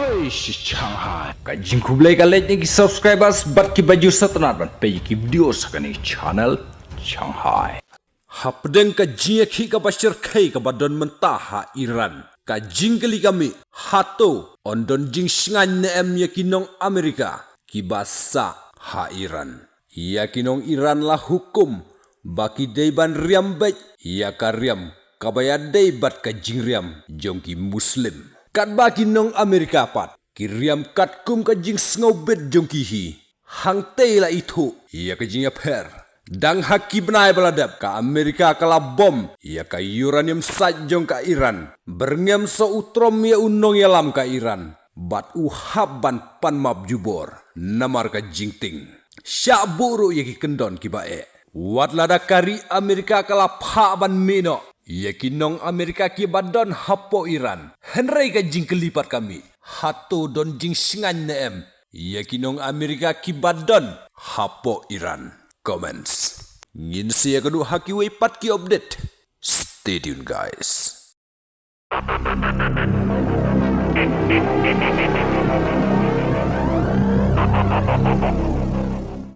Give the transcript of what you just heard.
Shanghai. Kajing kublai kalet ni subscribers bat ki baju satnat ban pe ki video sakani channel Shanghai. Hapden ka jia ki ka bashir kai ka badon mentaha Iran. Kajing kali kami hato ondon jing shingan ne em yakinong Amerika ki basa ha Iran. Yakinong Iran lah hukum baki deiban riam bet ya karyam kabaya deibat ka jing riam jongki muslim. Kat baki nong Amerika pat, kiriam kat kum ka jing snobet jongki hi. Hang tei la itu, ia ka jing per. Dang haki benai baladap ka Amerika kala bom, ia ka uranium sat jong ka Iran. Berngem so utrom ya unong ya lam ka Iran. Bat uhaban pan map jubor, namar ka jing ting. Syak buru ya ki kendon ki bae. Wat lada kari Amerika kala pa ban mino. Yakinong Amerika ki badon hapo Iran. Henry ka jing kelipat kami. Hato don jing singan neem. Yakinong Amerika ki badon hapo Iran. Comments. Ngin siya kadu haki way pat ki update. Stay tuned guys.